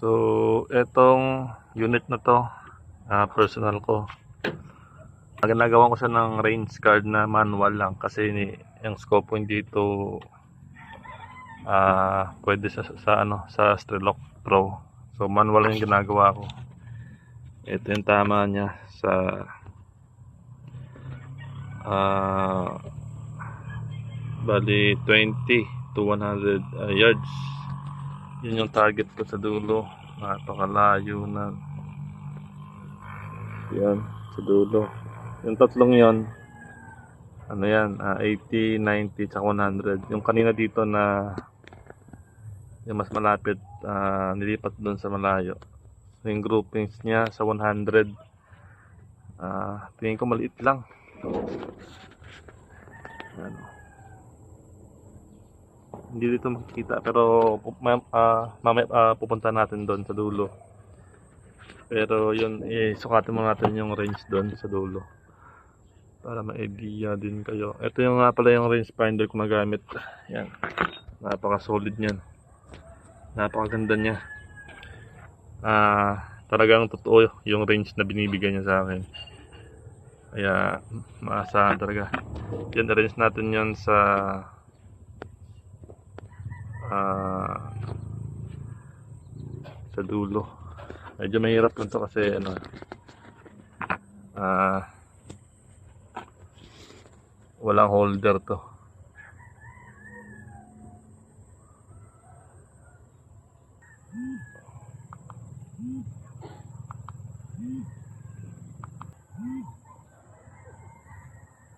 So, etong unit na to, personal ko. Ginagawa ko siya ng range card na manual lang kasi yung scope ko dito pwede sa Strelok Pro. So, manual yung ginagawa ko. Ito yung tama niya sa bali 20 to 100 yards. Yun yung target ko sa dulo. Napakalayo na. Yan, sa dulo. Yung tatlong yon, ano yan, 80, 90, tsaka 100. Yung kanina dito na yung mas malapit, nilipat doon sa malayo. So, yung groupings niya sa 100, tingin ko maliit lang. Yan. Hindi dito makikita pero mamaya pupunta natin doon sa dulo. Pero yun, sukatin mo natin yung range doon sa dulo para ma-idea din kayo. Ito yung nga pala yung range finder ko nagamit. Yan, napaka solid niyan, napakaganda niya. Talagang totoo yung range na binibigay niya sa akin, kaya maasahan talaga. Yan, arrange natin yan sa dulo. Medyo mahirap lang to kasi walang holder to.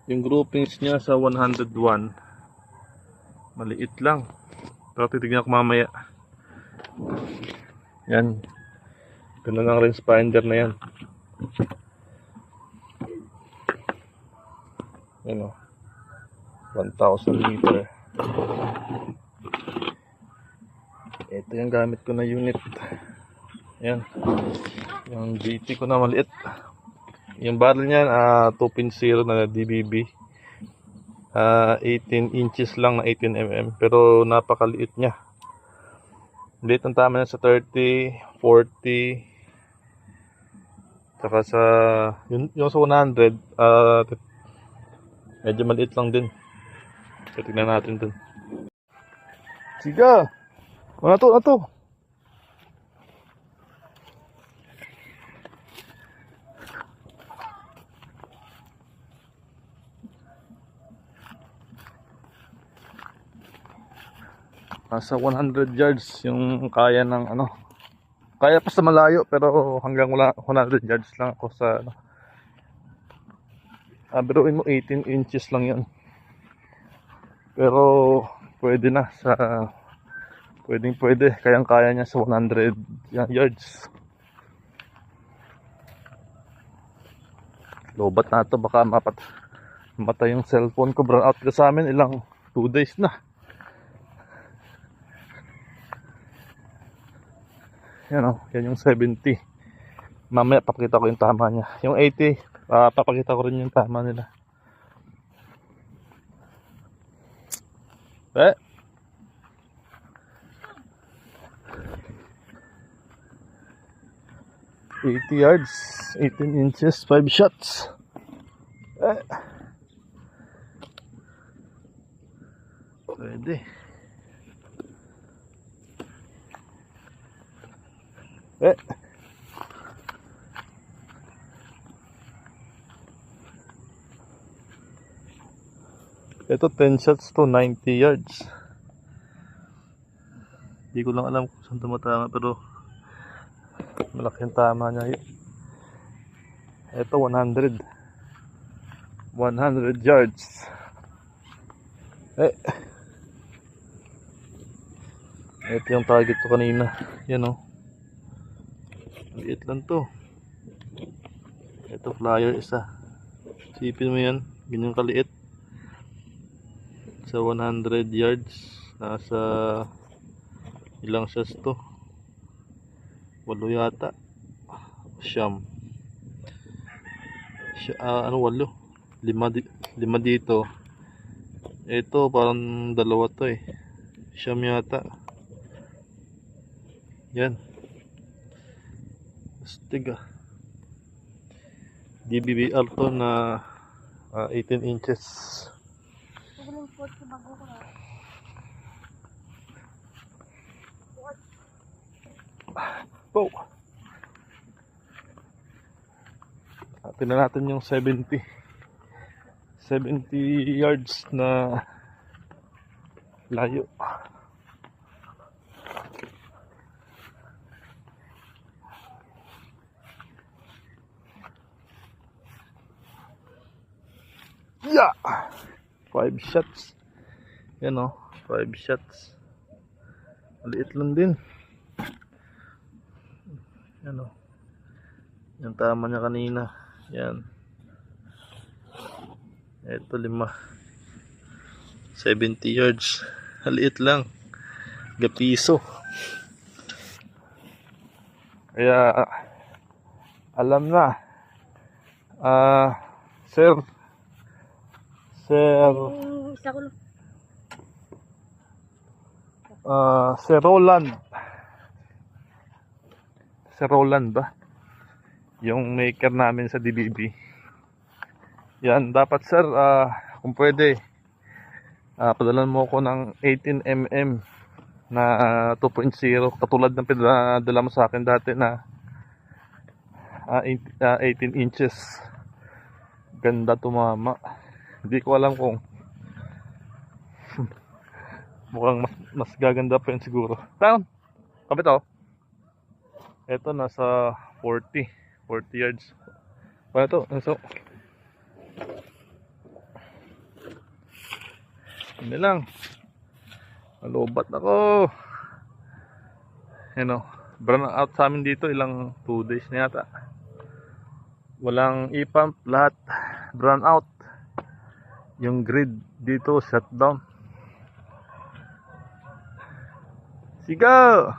Yung groupings niya sa 101 maliit lang, pero titignan ko mamaya. Yan, ganun ang range finder na yan. Yan o, 1,000 meter. Ito yung gamit ko na unit. Yan, yung GT ko na maliit. Yung barrel niyan 2.0 na DBB, 18 inches lang na 18 mm, pero napakaliit niya. Liit ang tama niya sa 30, 40, saka sa yung sa 100 medyo maliit lang din. Tingnan natin dun. Siga, ano to? Nasa 100 yards yung kaya ng kaya pa sa malayo, pero hanggang 100 yards lang ako sa biruin mo 18 inches lang yan, pero pwede na sa pwede kayang kaya niya sa 100 yards. Lobat na to, baka matay yung cellphone ko. Brown out ka sa amin ilang 2 days na. Yan yan yung 70. Mamaya papakita ko yung tama niya. Yung 80, papakita ko rin yung tama nila. 80 yards, 18 inches, 5 shots. Pwede. Ito 10 shots to 90 yards. Hindi ko lang alam kung saan tumatama, pero malaki ang tama niya. Ito 100 yards. Ito yung target ko kanina. Yan liit lang to. Ito flyer isa. Sipin mo yan, ganyan kaliit. Sa 100 yards, nasa ilang shots to? 8 yata. Siyam. 8? 5 dito. Ito parang 2 to Siyam yata. Yan. Astig ah. DBBR to na 18 inches. Oh. Tingnan natin yung 70 yards na layo. Yeah! 5 shots. Yan o, 5 shots. Maliit lang din. Yan o. Yung tama niya kanina. Yan. Ito 5. 70 yards. Maliit lang. Gapiso. Kaya alam na. Sir Roland. Sir Roland ba? Yung maker namin sa DBB. Yan, dapat sir, kung pwede, padalan mo ko ng 18mm na 2.0 katulad ng pinadala mo sa akin dati na 18 inches. Ganda tumama. Hindi ko alam kung mukhang mas gaganda pa yun siguro. Down! Kapit ako. Ito nasa 40 yards. Paano ito? So, hindi lang. Malubat ako. Yan o. Burn out sa amin dito ilang 2 days na yata. Walang e-pump. Lahat burn out. Yung grid dito shutdown. Sigaw!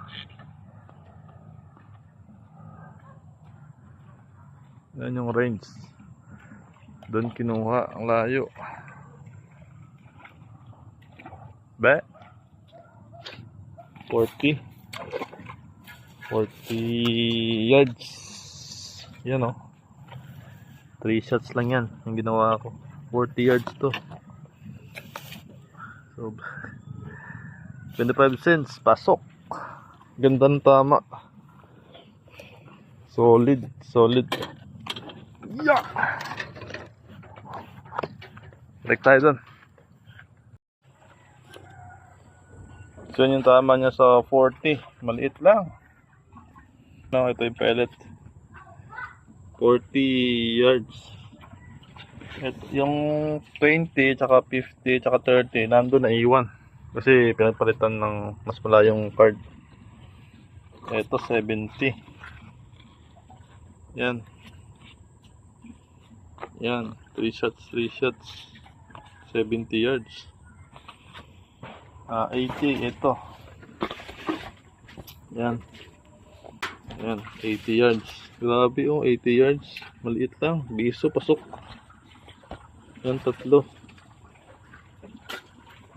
Yan yung range. Doon kinuha ang layo. Be? 40 yards. Yan o. 3 shots lang yan yung ginawa ko. 40 yards to. So 25 cents. Pasok. Ganda ng tama. Solid. Yeah! Break tayo dun. So yun yung tama niya sa 40. Maliit lang. No, ito yung pellet. 40 yards. Ito, yung 20, tsaka 50, tsaka 30 nandun na iwan. Kasi pinagpalitan ng mas malayong card. Ito 70. Yan. Yan. 3 shots. 70 yards. 80. Ito. Yan. Yan. 80 yards. Grabe oh. 80 yards. Maliit lang. Biso. Pasok. Yan. 3.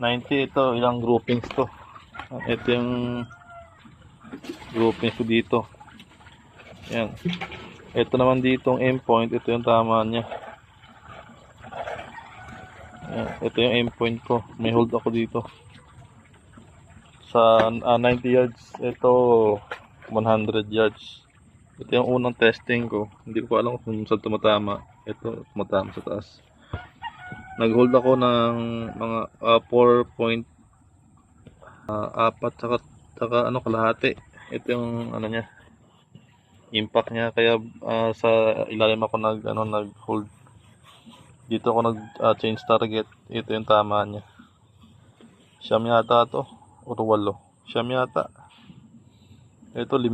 90. Ito. Ilang groupings to. Ito yung groupings ko dito. Yan. Ito naman dito ang endpoint. Ito yung tama niya. Yan. Ito yung endpoint ko. May hold ako dito. Sa 90 yards. Ito 100 yards. Ito yung unang testing ko. Hindi ko alam kung saan tumatama. Ito tumatama sa taas. Nag-hold ako ng mga 4.4 tsaka ano kalahati. Ito yung ano niya. Impact niya kaya sa ilalim ako nag-hold. Dito ako change target. Ito yung tama niya. Siyam yata to o 8. Siyam yata. Ito 5.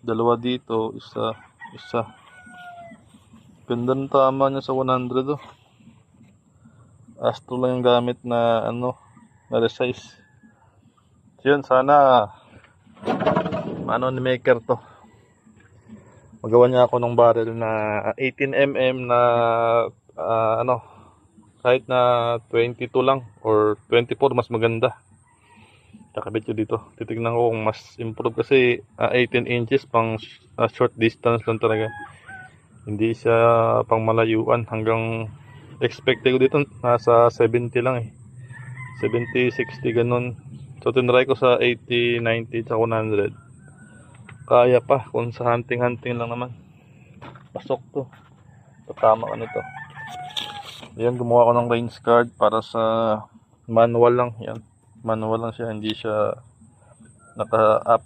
2 dito, isa. Ganda ng tama niya sa 100 oh. Astro lang yung gamit na na resize. Yun, sana ni maker to. Magawa niya ako ng barrel na 18mm na kahit na 22 lang or 24 mas maganda. kakabit ko dito. Titignan ko kung mas improve kasi 18 inches pang short distance lang talaga. Hindi siya pang malayuan. Hanggang expected ko dito nasa 70 lang eh. 70, 60 ganun. So tinry ko sa 80, 90 at 100. Kaya pa kung sa hunting lang naman. Pasok to. Tama ka nito. Yan, gumawa ko ng range card para sa manual lang. Yan. Manual lang siya, hindi siya naka-up.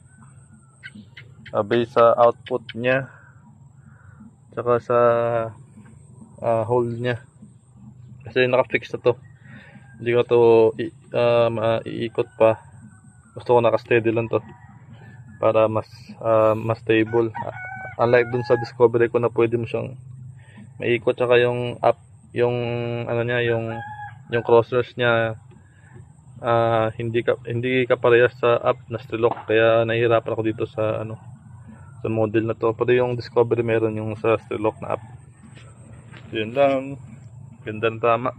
Base sa output niya. Tsaka sa hole niya. Kasi naka-fix na to. Hindi ko to iikot pa. Gusto ko naka-steady lang to. Para mas stable. Unlike dun sa Discovery ko na pwede mo siyang maikot, tsaka yung up, yung ano niya, yung crossers niya hindi ka parehas sa up na stroke, kaya nahihirapan ako dito sa sa model na to. Pero yung Discovery meron yung sa stroke na up. Yun lang, ganda na tama.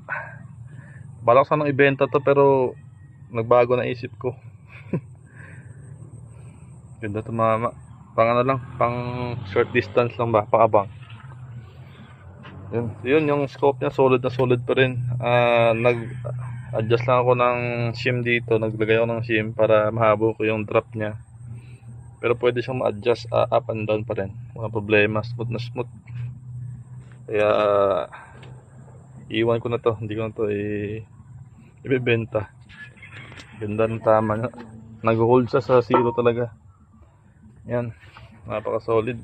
Balak sanang ibenta to pero nagbago na isip ko. Ganda to mama, pang lang, pang short distance lang ba, pang abang. Yun yung scope niya, solid na solid pa rin. Nag-adjust lang ako ng shim dito, naglagay ako ng shim para mahabo ko yung drop niya. Pero pwede siyang ma-adjust up and down pa rin. Walang problema, smooth na smooth. Kaya iwan ko na to, hindi ko na to ibebenta. Ganda ng tama niya. Nag-hold siya sa zero talaga. Yan, napaka solid.